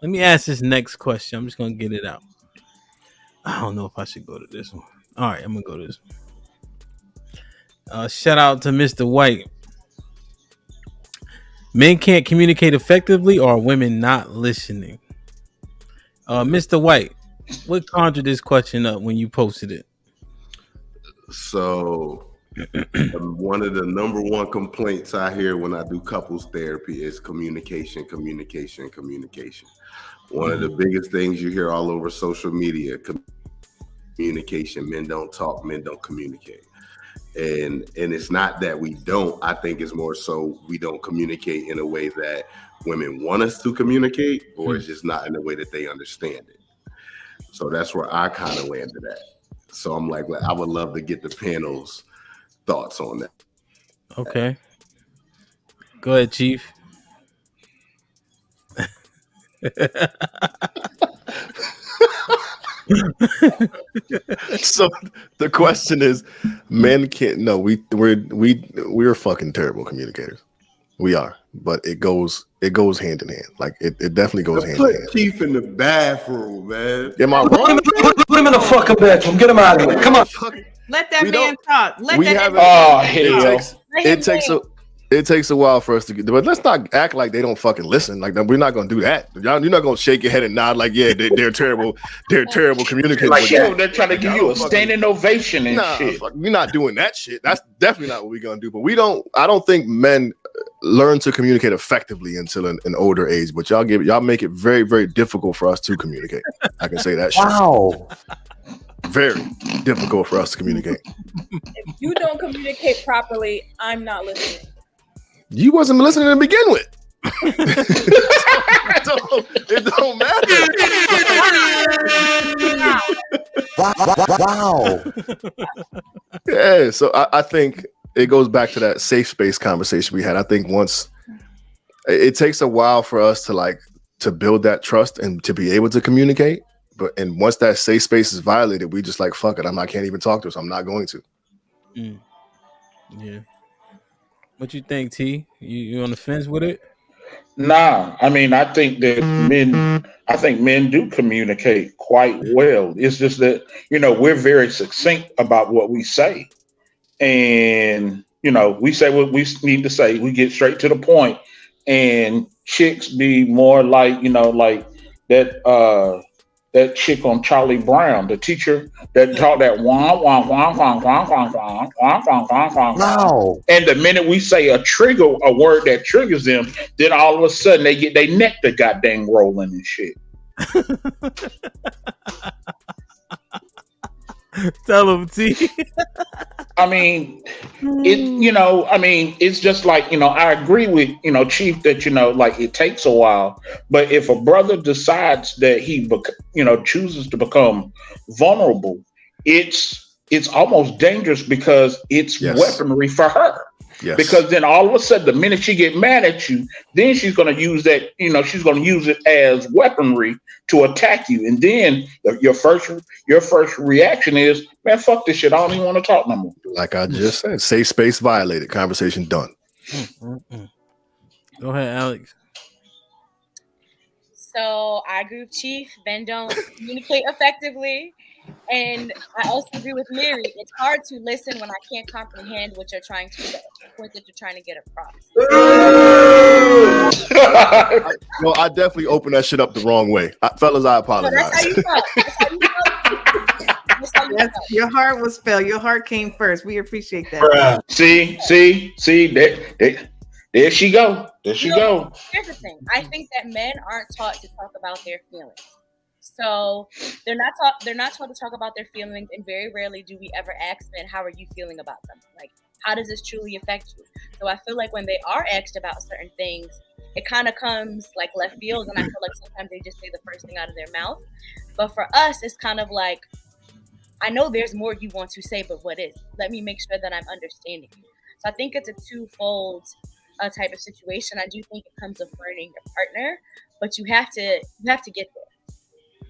Let me ask this next question. I'm just gonna get it out. I don't know if I should go to this one. All right, I'm gonna go to this one. Shout out to Mr. White. Men can't communicate effectively, or are women not listening? Mr. White, what conjured this question up when you posted it? So, one of the number one complaints I hear when I do couples therapy is communication. One of the biggest things you hear all over social media, communication. Men don't talk, men don't communicate. And it's not that we don't. I think it's more so we don't communicate in a way that women want us to communicate, or it's just not in a way that they understand it. So that's where I kind of landed at. So I'm like, I would love to get the panel's thoughts on that. Okay. Go ahead, Chief. So the question is, men can't. No, we're fucking terrible communicators. We are, but it goes hand in hand. Like it definitely goes hand in hand. Put Chief in the bathroom, man. Am I wrong? Put him in the fucking bathroom. Get him out of here. Come on. Let that man talk. It takes a while for us to get, but let's not act like they don't fucking listen. Like we're not gonna do that. You're not gonna shake your head and nod like, yeah, they're terrible. They're terrible communicators. Like, they're trying to give you a standing ovation and shit. We're not doing that shit. That's definitely not what we're gonna do. But I don't think men learn to communicate effectively until an older age. But y'all make it very, very difficult for us to communicate. I can say that shit. Wow. Very difficult for us to communicate. If you don't communicate properly, I'm not listening. You wasn't listening to begin with. It don't matter. Wow. Yeah, so I think it goes back to that safe space conversation we had. I think once it takes a while for us to build that trust and to be able to communicate. And once that safe space is violated, we just like, fuck it. I can't even talk to us. I'm not going to. Yeah. What you think, T? You on the fence with it? Nah, I mean, I think that men do communicate quite well. It's just that, we're very succinct about what we say. And, we say what we need to say. We get straight to the point. And chicks be more like, like that chick on Charlie Brown, the teacher that taught that wah wah wah wah wah wah wah wah wah wah. Wow. And the minute we say a word that triggers them, then all of a sudden they get their neck to goddamn rolling and shit. Tell them, T. I mean, it's just like, I agree with, Chief, that, like it takes a while. But if a brother decides that he, chooses to become vulnerable, it's almost dangerous because it's weaponry for her. Yes. Because then all of a sudden, the minute she get mad at you, then she's going to use that, she's going to use it as weaponry to attack you. And then your first reaction is, man, fuck this shit. I don't even want to talk no more. Like I just said, safe space violated, conversation done. Go ahead, Alex. So I agree with Chief. Men don't communicate effectively. And I also agree with Mary. It's hard to listen when I can't comprehend what you're trying to say, the point that you're trying to get across. I definitely opened that shit up the wrong way. Fellas, I apologize. So that's how you felt. Your heart was felt. Your heart came first. We appreciate that. See, there she go. There she go. Here's the thing. I think that men aren't taught to talk about their feelings. So they're not taught to talk about their feelings, and very rarely do we ever ask men, how are you feeling about them? Like, how does this truly affect you? So I feel like when they are asked about certain things, it kind of comes like left field, and I feel like sometimes they just say the first thing out of their mouth. But for us, it's kind of like, I know there's more you want to say, but what is? Let me make sure that I'm understanding you. So I think it's a twofold type of situation. I do think it comes with learning your partner, but you have to get there.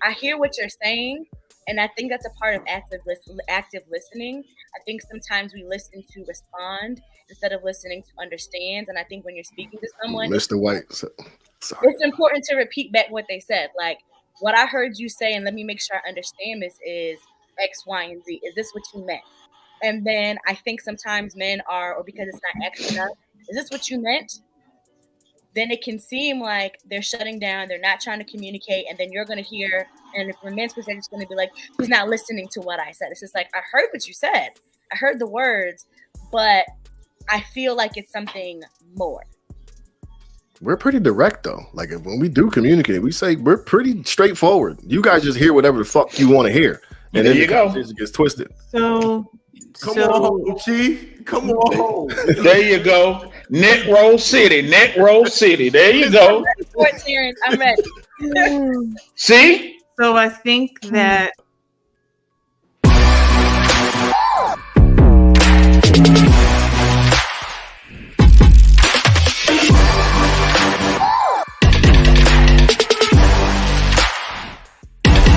I hear what you're saying, and I think that's a part of active listening. I think sometimes we listen to respond instead of listening to understand. And I think when you're speaking to someone, Mr. White, it's important to repeat back what they said. Like, what I heard you say, and let me make sure I understand this, is X, Y, and Z. Is this what you meant? And then I think sometimes men are, or because it's not extra enough, is this what you meant? Then it can seem like they're shutting down, they're not trying to communicate, and then you're going to hear, and from men's perspective, it's going to be like, he's not listening to what I said. It's just like, I heard what you said. I heard the words, but I feel like it's something more. We're pretty direct, though. Like, when we do communicate, we say we're pretty straightforward. You guys just hear whatever the fuck you want to hear. And there then you go. It gets twisted. Come on, Chief. Come on. There you go. Net Roll City. There you go. I'm ready. See? So I think that